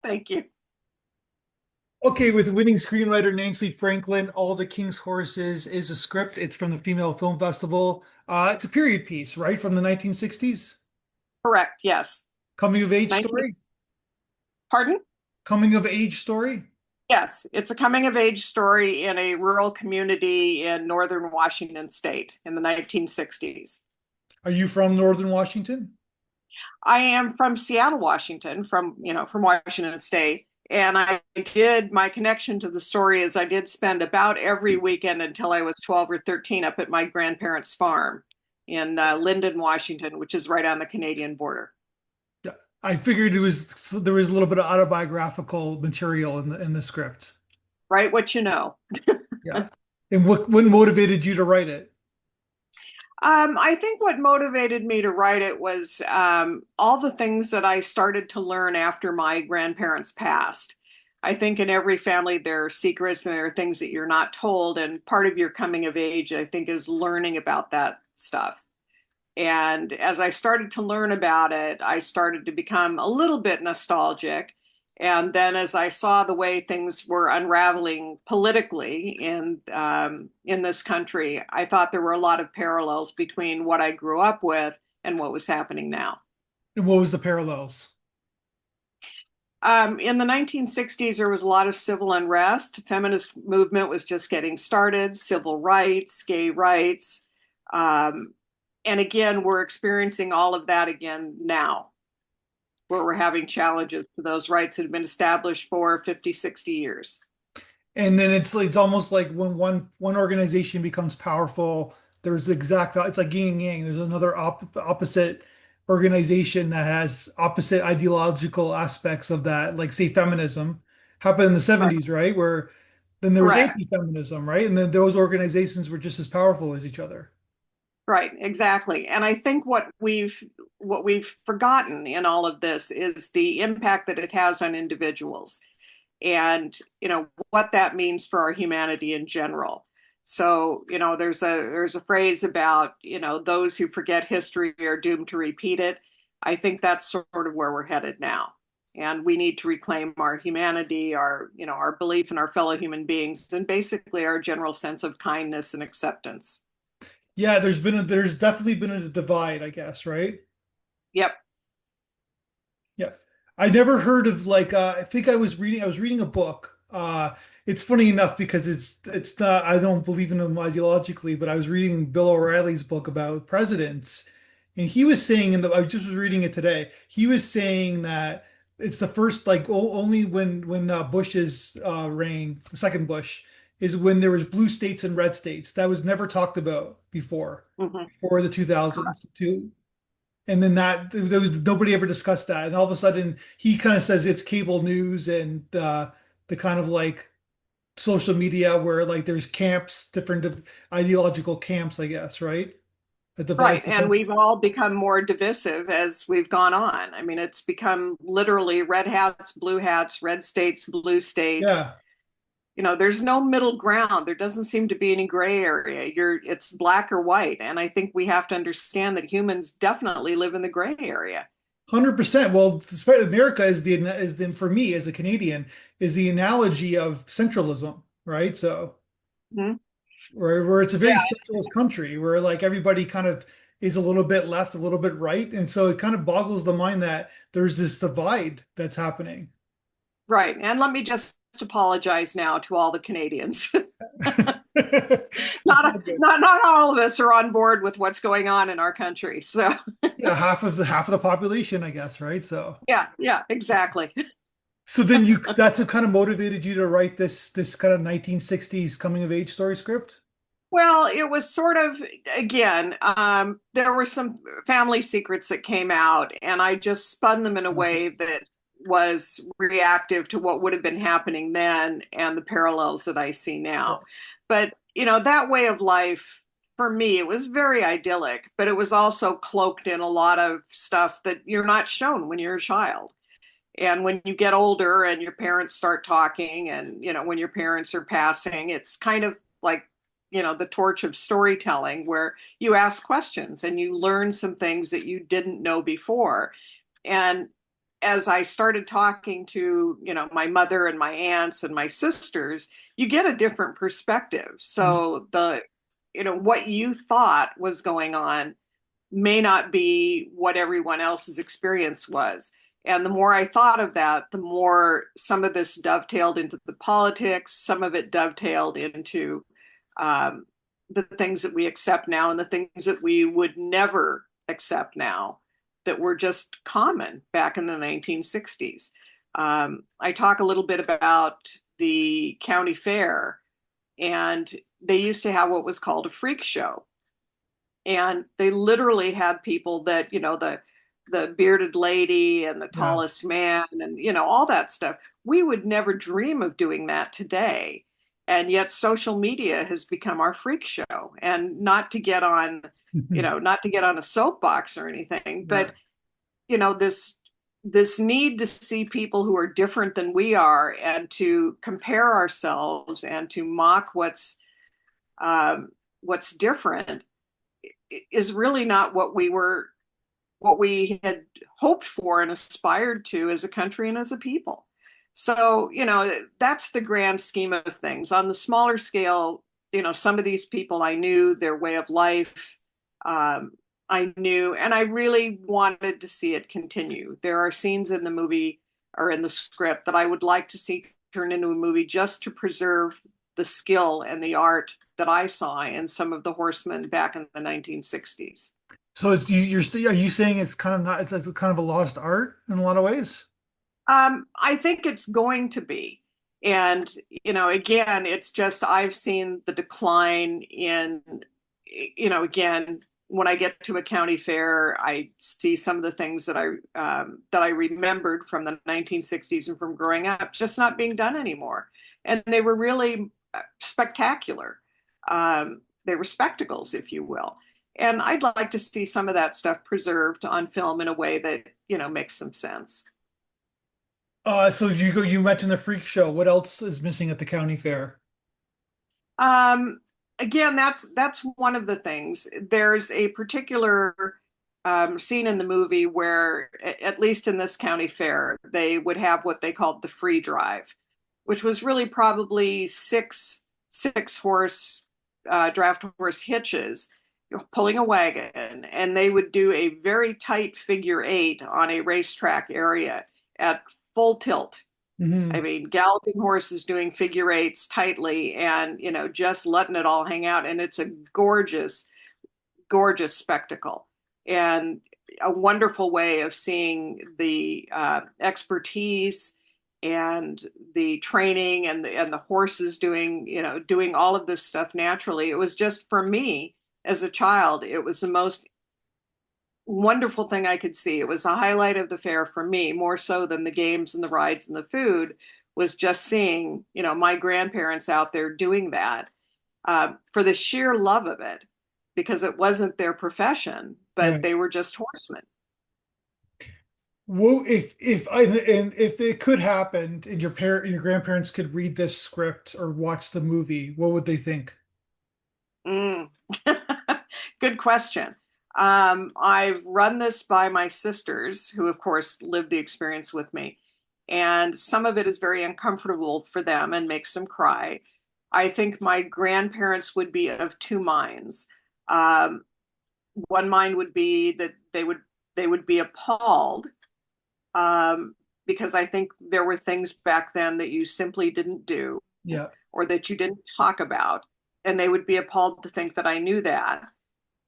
Thank you. Okay, with winning screenwriter Nancy Franklin, All the King's Horses is a script. It's from the Female Film Festival. It's a period piece, right, from the 1960s. Correct. Yes. Coming of age 19, story. pardon? Coming of age story. Yes, it's a coming of age story in a rural community in northern Washington state in the 1960s. Are you from Northern Washington? I am from Seattle, Washington, from Washington state. And I did my connection to the story is I did spend about every weekend until I was 12 or 13 up at my grandparents' farm in Lyndon, Washington, which is right on the Canadian border. Yeah, I figured there was a little bit of autobiographical material in the script. Right, what you know. Yeah. And what motivated you to write it? I think what motivated me to write it was all the things that I started to learn after my grandparents passed. I think in every family there are secrets and there are things that you're not told, and part of your coming of age, I think, is learning about that stuff. And as I started to learn about it, I started to become a little bit nostalgic. And then as I saw the way things were unraveling politically in this country, I thought there were a lot of parallels between what I grew up with and what was happening now. And what was the parallels? In the 1960s, there was a lot of civil unrest. Feminist movement was just getting started, civil rights, gay rights. Um, and again, we're experiencing all of that again now, where we're having challenges to those rights that have been established for 50, 60 years. And then it's almost like when one organization becomes powerful, there's it's like yin and yang. There's another opposite organization that has opposite ideological aspects of that, like say feminism happened in the Right. 70s, right? Where then there was Correct. anti-feminism, right? And then those organizations were just as powerful as each other. Right, exactly. And I think what we've forgotten in all of this is the impact that it has on individuals and what that means for our humanity in general. So, there's a phrase about, those who forget history are doomed to repeat it. I think that's sort of where we're headed now. And we need to reclaim our humanity, our belief in our fellow human beings, and basically our general sense of kindness and acceptance. Yeah, there's definitely been a divide, I guess, right? Yep. Yeah. I never heard of like I think I was reading a book. It's funny enough because it's not I don't believe in them ideologically, but I was reading Bill O'Reilly's book about presidents, and he was saying I just was reading it today. He was saying that it's the first like only when Bush's reign, the second Bush, is when there was blue states and red states. That was never talked about Hmm. before the 2000s. And then there was nobody ever discussed that. And all of a sudden, he kind of says it's cable news and the kind of like social media where like there's camps, different ideological camps, I guess, right? That Right. divides the And we've country. all become more divisive as we've gone on. I mean, it's become literally red hats, blue hats, red states, blue states. Yeah, There's no middle ground. There doesn't seem to be any gray area. It's black or white. And I think we have to understand that humans definitely live in the gray area. 100%. Well, America is the for me as a Canadian is the analogy of centralism, right? So Mhm. where it's a very Yeah. centralist country where like everybody kind of is a little bit left, a little bit right. And so it kind of boggles the mind that there's this divide that's happening. Right. And let me just apologize now to all the Canadians. It's all not good. not all of us are on board with what's going on in our country. So Yeah, half of the population, I guess, right? yeah, yeah, exactly. So then that's what kind of motivated you to write this kind of 1960s coming of age story script? Well, it was sort of, again, there were some family secrets that came out, and I just spun them in a Gotcha. way that was reactive to what would have been happening then and the parallels that I see Yeah. now. But, that way of life, for me, it was very idyllic, but it was also cloaked in a lot of stuff that you're not shown when you're a child. And when you get older and your parents start talking, and, when your parents are passing, it's kind of like, the torch of storytelling where you ask questions and you learn some things that you didn't know before. And as I started talking to, my mother and my aunts and my sisters, you get a different perspective. Mhm. So what you thought was going on may not be what everyone else's experience was. And the more I thought of that, the more some of this dovetailed into the politics, some of it dovetailed into um, the things that we accept now and the things that we would never accept now that were just common back in the 1960s. I talk a little bit about the county fair, and they used to have what was called a freak show, and they literally had people that the bearded lady and the Yeah. tallest man and all that stuff. We would never dream of doing that today, and yet social media has become our freak show. And not to get on not to get on a soapbox or anything, Yeah. but this need to see people who are different than we are and to compare ourselves and to mock what's different is really not what we had hoped for and aspired to as a country and as a people. So, that's the grand scheme of things. On the smaller scale, some of these people I knew, their way of life, um, I knew, and I really wanted to see it continue. There are scenes in the movie or in the script that I would like to see turned into a movie just to preserve the skill and the art that I saw in some of the horsemen back in the 1960s. So you're still, are you saying it's kind of not, it's kind of a lost art in a lot of ways? I think it's going to be. And, again, it's just I've seen the decline in, again, when I get to a county fair, I see some of the things that I remembered from the 1960s and from growing up just not being done anymore. And they were really spectacular. They were spectacles, if you will. And I'd like to see some of that stuff preserved on film in a way that, makes some sense. So you mentioned the freak show. What else is missing at the county fair? Um, Again, that's one of the things. There's a particular scene in the movie where, at least in this county fair, they would have what they called the free drive, which was really probably six horse draft horse hitches pulling a wagon, and they would do a very tight figure eight on a racetrack area at full tilt. I Hmm. mean, galloping horses doing figure eights tightly and, just letting it all hang out. And it's a gorgeous, gorgeous spectacle and a wonderful way of seeing the expertise and the training and the horses doing all of this stuff naturally. It was just for me as a child, it was the most wonderful thing I could see. It was a highlight of the fair for me, more so than the games and the rides and the food, was just seeing, my grandparents out there doing that for the sheer love of it, because it wasn't their profession, but Right. they were just horsemen. Well, if it could happen and your grandparents could read this script or watch the movie, what would they think? Mm. Good question. I've run this by my sisters, who, of course, lived the experience with me, and some of it is very uncomfortable for them and makes them cry. I think my grandparents would be of two minds. Um, One mind would be that they would be appalled, um, because I think there were things back then that you simply didn't do Yeah. or that you didn't talk about, and they would be appalled to think that I knew that.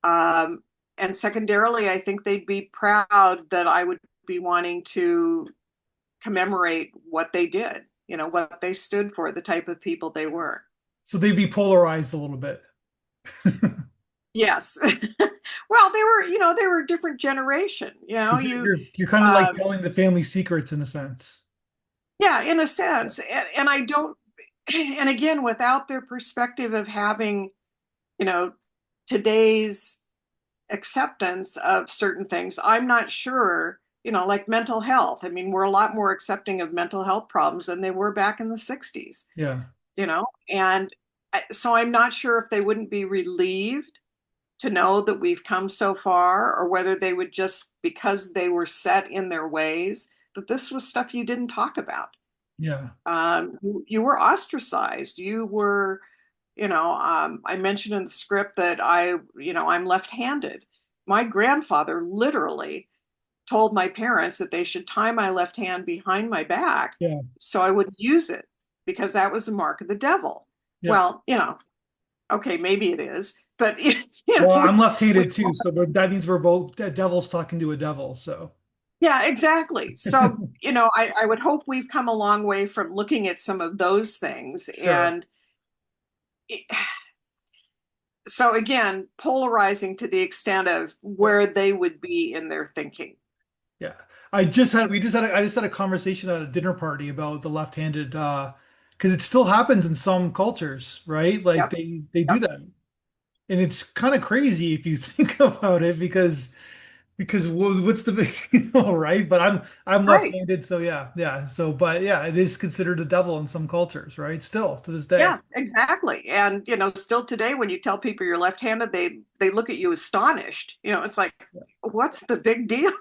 Um, and secondarily, I think they'd be proud that I would be wanting to commemorate what they did, what they stood for, the type of people they were. So they'd be polarized a little bit. Yes. Well, they were a different generation. Because You, you're kind of like um, telling the family secrets in a sense. yeah, in a sense. And I don't, and again, without their perspective of having, you know, today's acceptance of certain things, I'm not sure, like mental health. I mean, we're a lot more accepting of mental health problems than they were back in the 60s, Yeah. and so I'm not sure if they wouldn't be relieved to know that we've come so far, or whether they would just, because they were set in their ways, that this was stuff you didn't talk about. Yeah. You were ostracized. You were, I mentioned in the script that I'm left-handed. My grandfather literally told my parents that they should tie my left hand behind my back Yeah. so I wouldn't use it because that was a mark of the devil. Yeah. Well, okay, maybe it is, but Well, I'm we left-handed too, so that means we're both devils talking to a devil. So yeah, exactly. So, I would hope we've come a long way from looking at some of those things. sure. And it, so, again, polarizing to the extent of Yeah. where they would be in their thinking. Yeah. I just had a conversation at a dinner party about the left-handed because it still happens in some cultures, right? Like Yep. they do Yep. that. And it's kind of crazy if you think about it because what's the big deal, right? But I'm Right. left-handed, so yeah, yeah. So but yeah, it is considered a devil in some cultures, right? Still to this day. Yeah, exactly. And, still today, when you tell people you're left-handed, they look at you astonished. It's like, what's the big deal?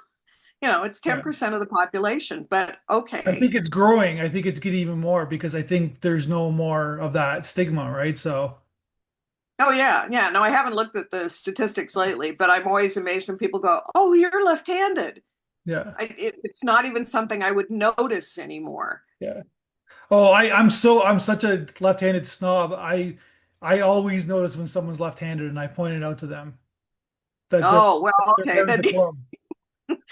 It's Yeah. 10% of the population, but I okay. think it's growing. I think it's getting even more because I think there's no more of that stigma, right? So Oh yeah, yeah. No, I haven't looked at the statistics lately, but I'm always amazed when people go, "Oh, you're left-handed." yeah, It's not even something I would notice anymore. yeah. Oh, I'm such a left-handed snob. I always notice when someone's left-handed and I point it out to them that Oh, well, they're okay. part of Then the club.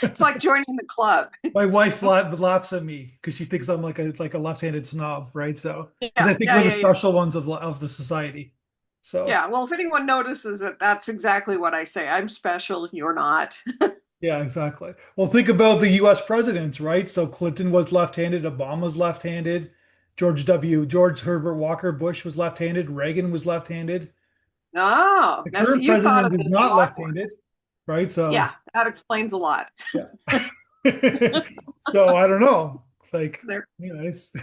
it's like joining the club. My wife laughs at me because she thinks I'm like a left-handed snob, right? So because Yeah, I think yeah, we're the yeah, yeah. special ones of the society. So Yeah, well, if anyone notices it, that's exactly what I say. I'm special, you're not. yeah, exactly. Well, think about the U.S. presidents, right? So Clinton was left-handed, Obama's left-handed, George Herbert Walker Bush was left-handed, Reagan was left-handed. Oh, The now see, current you thought of president is this a not lot more. left-handed, right? Yeah, So that explains a lot. yeah. So I don't know. It's like, There. it's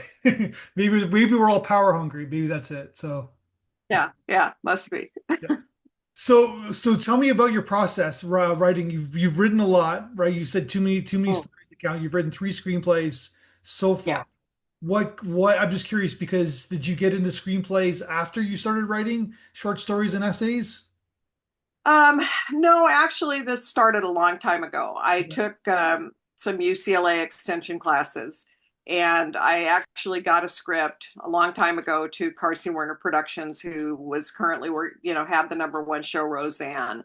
maybe we're all power hungry. Maybe that's it. So Yeah, yeah, must be. yeah. So tell me about your process writing. You've written a lot, right? You said too many Mm, stories to count. You've written three screenplays so yeah. far. What I'm just curious because did you get into screenplays after you started writing short stories and essays? Um, no, actually, this started a long time ago. I Yeah. took some UCLA extension classes, and I actually got a script a long time ago to Carsey Werner Productions, who was currently had the #1 show Roseanne.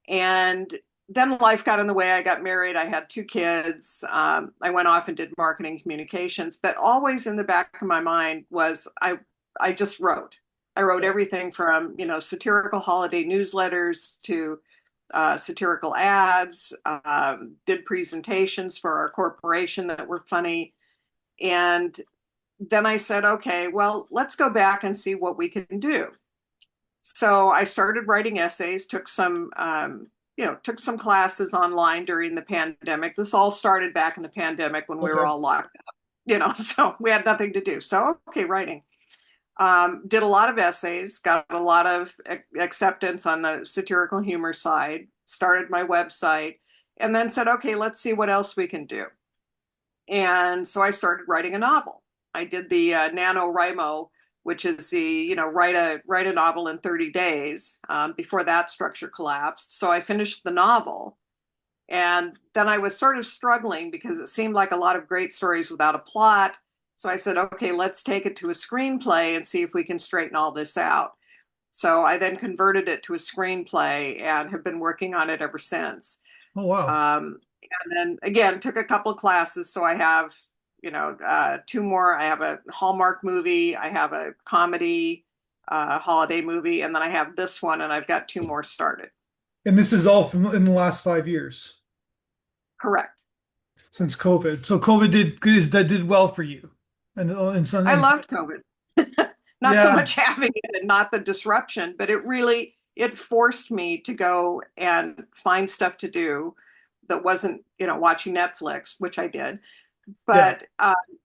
And then life got in the way. I got married. I had two kids. I went off and did marketing communications, but always in the back of my mind was I just wrote. I wrote Yeah. everything from satirical holiday newsletters to satirical ads. Did presentations for our corporation that were funny, and then I said, okay, well, let's go back and see what we can do. So I started writing essays, took some classes online during the pandemic. This all started back in the pandemic when we were Okay. all locked up, so we had nothing to do. So, okay, writing. Did a lot of essays, got a lot of acceptance on the satirical humor side, started my website, and then said, okay, let's see what else we can do. And so I started writing a novel. I did the NaNoWriMo, which is the, write a novel in 30 days before that structure collapsed. So I finished the novel. And then I was sort of struggling because it seemed like a lot of great stories without a plot. So I said, okay, let's take it to a screenplay and see if we can straighten all this out. So I then converted it to a screenplay and have been working on it ever since. Oh wow. And then again, took a couple of classes. So I have, two more. I have a Hallmark movie, I have a comedy, holiday movie, and then I have this one, and I've got two more started. And this is all from in the last 5 years Correct. since COVID. So COVID did well for you, and some I loved COVID. Not so yeah, much having it and not the disruption, but it forced me to go and find stuff to do that wasn't, watching Netflix, which I did. yeah, But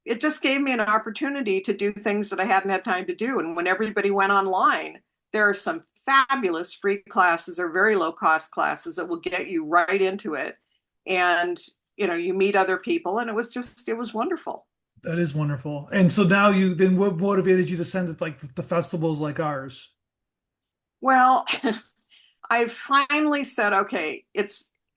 it just gave me an opportunity to do things that I hadn't had time to do. And when everybody went online, there are some fabulous free classes or very low cost classes that will get you right into it. And you meet other people, and it was wonderful. That is wonderful. And so now then what motivated you to send it like the festivals like ours? Well, I finally said, okay,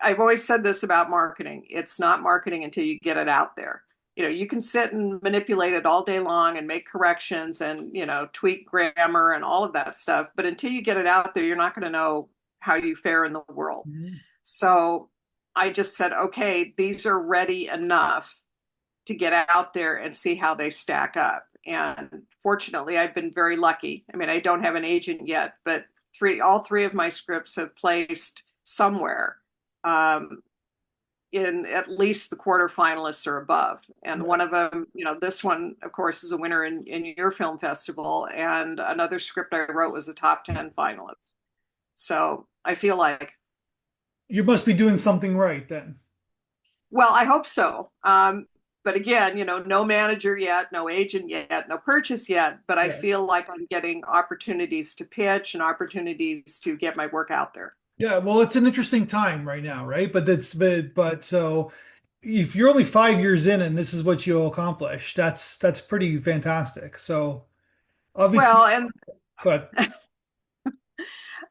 I've always said this about marketing. It's not marketing until you get it out there. You can sit and manipulate it all day long and make corrections and, tweak grammar and all of that stuff. But until you get it out there, you're not going to know how you fare in the world. Mhm. So I just said, okay, these are ready enough to get out there and see how they stack up. And fortunately, I've been very lucky. I mean, I don't have an agent yet, but all three of my scripts have placed somewhere um, in at least the quarterfinalists or above. And one Right. of them, this one, of course, is a winner in your film festival. And another script I wrote was a top 10 finalist. So I feel like, You must be doing something right then. well, I hope so. But again, no manager yet, no agent yet, no purchase yet. But I Yeah. feel like I'm getting opportunities to pitch and opportunities to get my work out there. Yeah, well, it's an interesting time right now, right? But so if you're only 5 years in and this is what you accomplished, that's pretty fantastic. So Well, obviously, and good.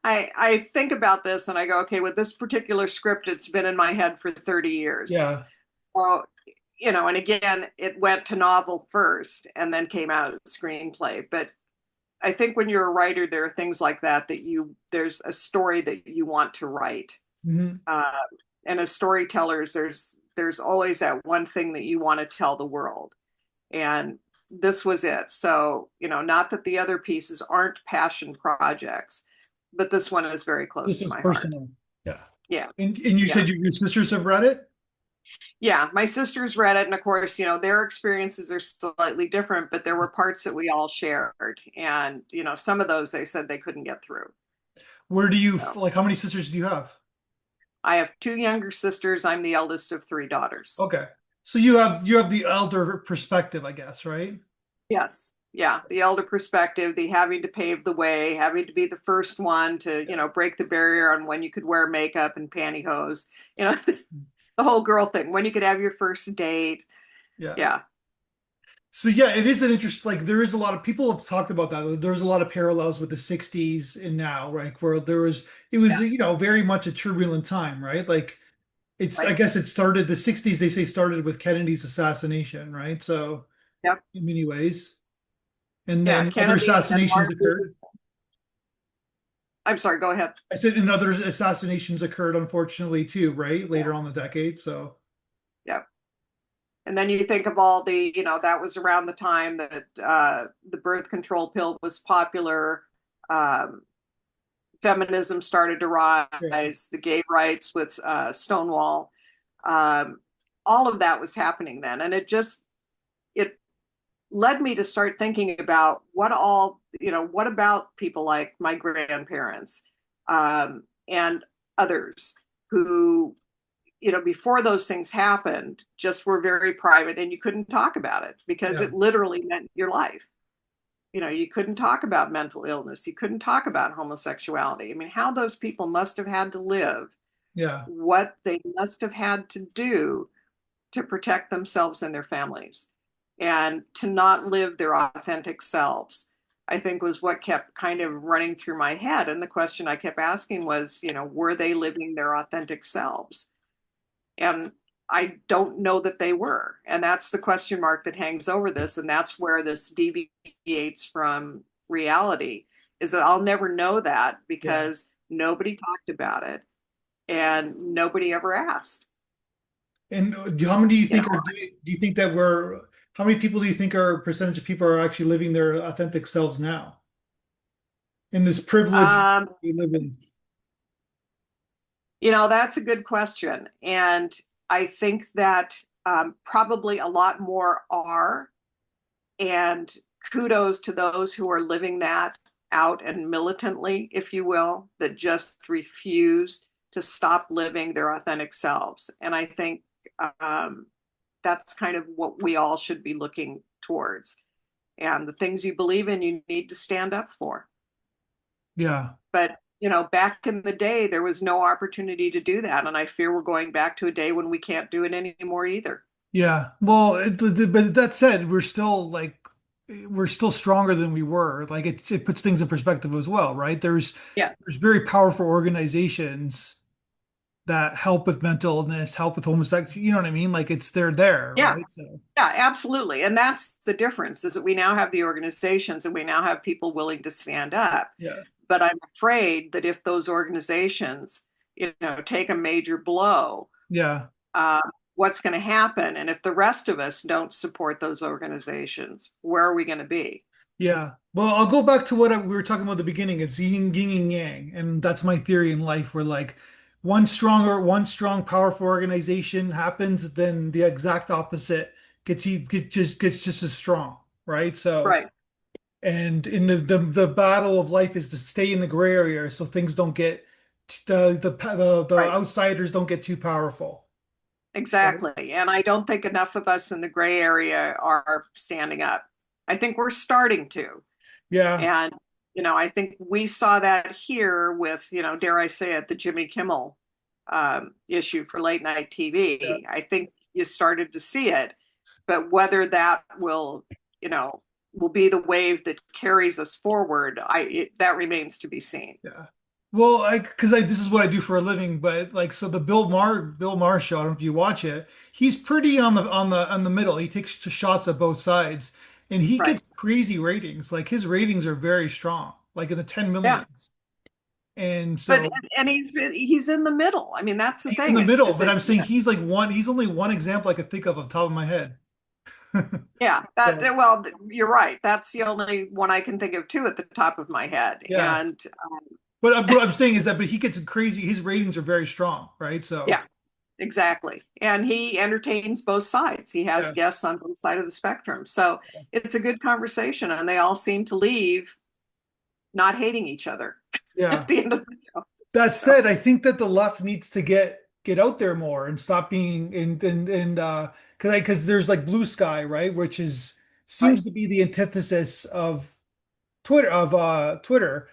I think about this and I go, okay, with this particular script, it's been in my head for 30 years. Yeah. Well, and again, it went to novel first and then came out as screenplay. But I think when you're a writer, there are things like that there's a story that you want to write. Hmm. Uh, and as storytellers, there's always that one thing that you want to tell the world. And this was it. So, not that the other pieces aren't passion projects, but this one is very close This to is my heart. personal. Yeah. Yeah. And you Yeah. said your sisters have read it? Yeah. My sisters read it. And of course, their experiences are slightly different, but there were parts that we all shared. And, some of those they said they couldn't get through. Where do you So like how many sisters do you have? I have two younger sisters. I'm the eldest of three daughters. Okay. So you have the elder perspective, I guess, right? Yes. Yeah. The elder perspective, the having to pave the way, having to be the first one to, Yeah. break the barrier on when you could wear makeup and pantyhose, you know, the whole girl thing, when you could have your first date. Yeah. Yeah. So yeah, it is an interest. Like there is a lot of people have talked about that. There's a lot of parallels with the '60s and now, right? Where it was, Yeah. very much a turbulent time, right? Like I Right. guess it started the '60s. They say started with Kennedy's assassination, right? So Yep. in many ways, and Yeah. then other Kennedy and then assassinations Martin Luther. occurred. I'm sorry. Go ahead. I said, and other assassinations occurred, unfortunately, too, right? Yeah. Later on the decade. So Yep. And then you think of all that was around the time that the birth control pill was popular. Um, Feminism started to yeah, rise, the gay rights with Stonewall. Um, all of that was happening then. And it led me to start thinking about what about people like my grandparents and others who, before those things happened, just were very private and you couldn't talk about it because yeah, it literally meant your life. You couldn't talk about mental illness. You couldn't talk about homosexuality. I mean, how those people must have had to live, yeah. what they must have had to do to protect themselves and their families and to not live their authentic selves, I think was what kept kind of running through my head. And the question I kept asking was, were they living their authentic selves? And I don't know that they were. And that's the question mark that hangs over this. And that's where this deviates from reality is that I'll never know that Yeah. because nobody talked about it and nobody ever asked. And how many do you You know, think do you think that how many people do you think are percentage of people are actually living their authentic selves now in this privilege um, we live in? that's a good question. And I think that probably a lot more are. And kudos to those who are living that out and militantly, if you will, that just refuse to stop living their authentic selves. And I think um, that's kind of what we all should be looking towards. And the things you believe in, you need to stand up for. Yeah. But back in the day, there was no opportunity to do that. And I fear we're going back to a day when we can't do it anymore either. Yeah. Well, but that said, we're still stronger than we were. Like it puts things in perspective as well, right? Yeah. There's very powerful organizations that help with mental illness, help with homosexuality. You know what I mean? Like they're there, Yeah. right? So Yeah, absolutely. And that's the difference is that we now have the organizations and we now have people willing to stand up. yeah, But I'm afraid that if those organizations, take a major blow, yeah, uh, what's going to happen? And if the rest of us don't support those organizations, where are we going to be? yeah. Well, I'll go back to we were talking about at the beginning. It's yin and yang, and that's my theory in life. Where like one strong, powerful organization happens, then the exact opposite gets just as strong, right? So. Right, And in the battle of life is to stay in the gray area so things don't get the right. outsiders don't get too powerful. Right. Exactly. And I don't think enough of us in the gray area are standing up. I think we're starting to. Yeah. And, I think we saw that here with, dare I say it, the Jimmy Kimmel issue for late night Yeah. TV. I think you started to see it, but whether that you know, will be the wave that carries us forward, that remains to be seen. Yeah. Well, because this is what I do for a living, but like so the Bill Maher show, I don't know if you watch it, he's pretty on the middle. He takes shots at both sides and he Right. gets crazy ratings. Like his ratings are very strong, like in the 10 Yeah. millions. And But so and he's in the middle. I mean, that's the he's in thing. the middle, Is but it? I'm saying he's only one example I could think of off the top of my head. Yeah. So Well, you're right. That's the only one I can think of too at the top of my head. yeah. And But what I'm saying is that, but he gets crazy. His ratings are very strong, right? So yeah, exactly. And he entertains both sides. He has yeah, guests on both sides of the spectrum. So it's a good conversation, and they all seem to leave not hating each other at yeah. the end of the show. That So, said, I think that the left needs to get out there more and stop being and because there's like Blue Sky, right, which is right. seems to be the antithesis of Twitter,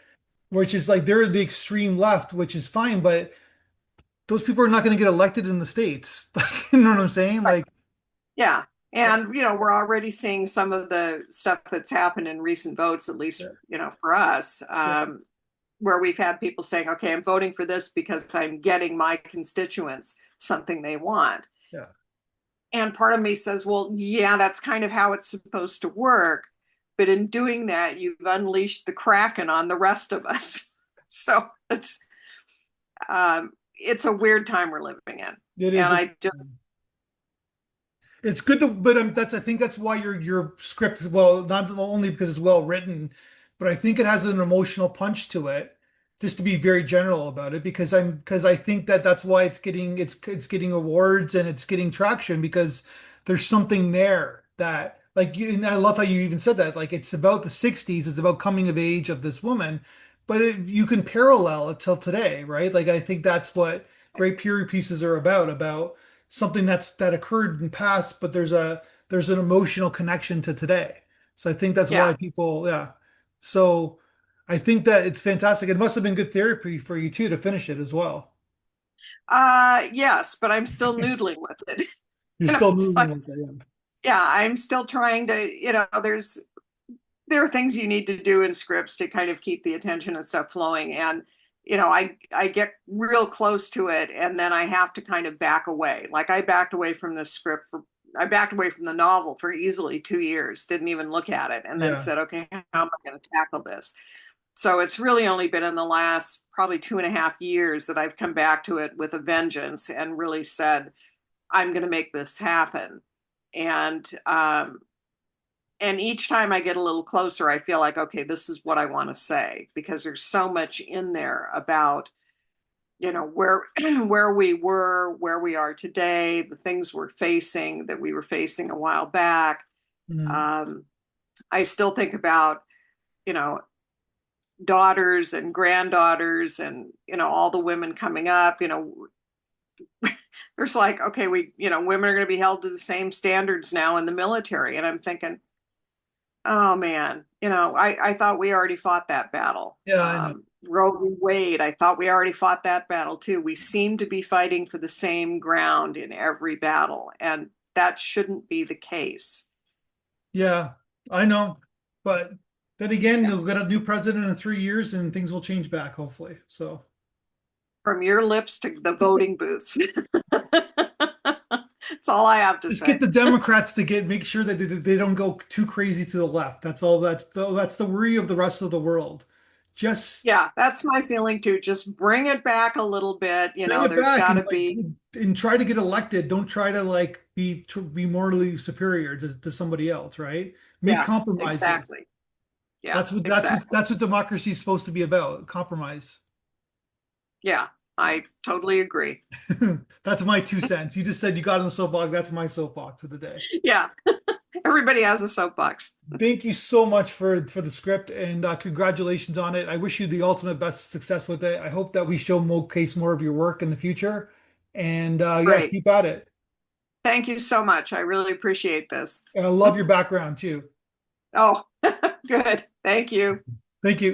which is like they're the extreme left, which is fine, but those people are not going to get elected in the states. You know what I'm saying? Right. Like, Yeah. yeah, And, we're already seeing some of the stuff that's happened in recent votes, at least, yeah, for us, yeah, where we've had people saying, okay, I'm voting for this because I'm getting my constituents something they want. yeah. And part of me says, well, yeah, that's kind of how it's supposed to work. But in doing that, you've unleashed the Kraken on the rest of us. So it's a weird time we're living in. It And is. I just, It's good to, but I think that's why your script, well, not only because it's well written, but I think it has an emotional punch to it. Just to be very general about it, because I think that that's why it's getting awards and it's getting traction because there's something there that and I love how you even said that like it's about the 60s, it's about coming of age of this woman, but you can parallel it till today, right? Like I think that's what great period pieces are about something that occurred in past, but there's an emotional connection to today. So I think that's yeah. why people, yeah. So I think that it's fantastic. It must have been good therapy for you too to finish it as well. Yes, but I'm still noodling with it. You're still It's moving like, with it, yeah, I'm still trying to, there are things you need to do in scripts to kind of keep the attention and stuff flowing. And, I get real close to it and then I have to kind of back away. Like I backed away from the novel for easily 2 years, didn't even look at it, and then yeah. said, okay, how am I going to tackle this? So it's really only been in the last probably 2.5 years that I've come back to it with a vengeance and really said, I'm going to make this happen. And and each time I get a little closer, I feel like, okay, this is what I want to say because there's so much in there about, where where we were, where we are today, the things we're facing that we were facing a while back. Mhm. Um, I still think about, you know, daughters and granddaughters and, all the women coming up, there's like, okay, women are going to be held to the same standards now in the military. And I'm thinking, Oh man, I thought we already fought that battle. Yeah, I know. Roe v. Wade, I thought we already fought that battle too. We seem to be fighting for the same ground in every battle, and that shouldn't be the case. Yeah, I know. But then again, Yeah. they'll get a new president in 3 years and things will change back, hopefully. So From your lips to the voting booths. That's all I have to just get say. the Democrats to make sure that they don't go too crazy to the left. That's all. That's the worry of the rest of the world. Just Yeah, that's my feeling too. Just bring it back a little bit. bring it There's back got and to be, try to get elected. Don't try to like be morally superior to somebody else, right? Make yeah, compromises. exactly. Yeah, That's exactly. what democracy is supposed to be about. Compromise. Yeah, I totally agree. That's my 2 cents. You just said you got on the soapbox. That's my soapbox of the day. Yeah, everybody has a soapbox. Thank you so much for the script and congratulations on it. I wish you the ultimate best success with it. I hope that we showcase more of your work in the future. And yeah, Great. keep at it. Thank you so much. I really appreciate this. And I love your background too. Oh, good. Thank you. Thank you.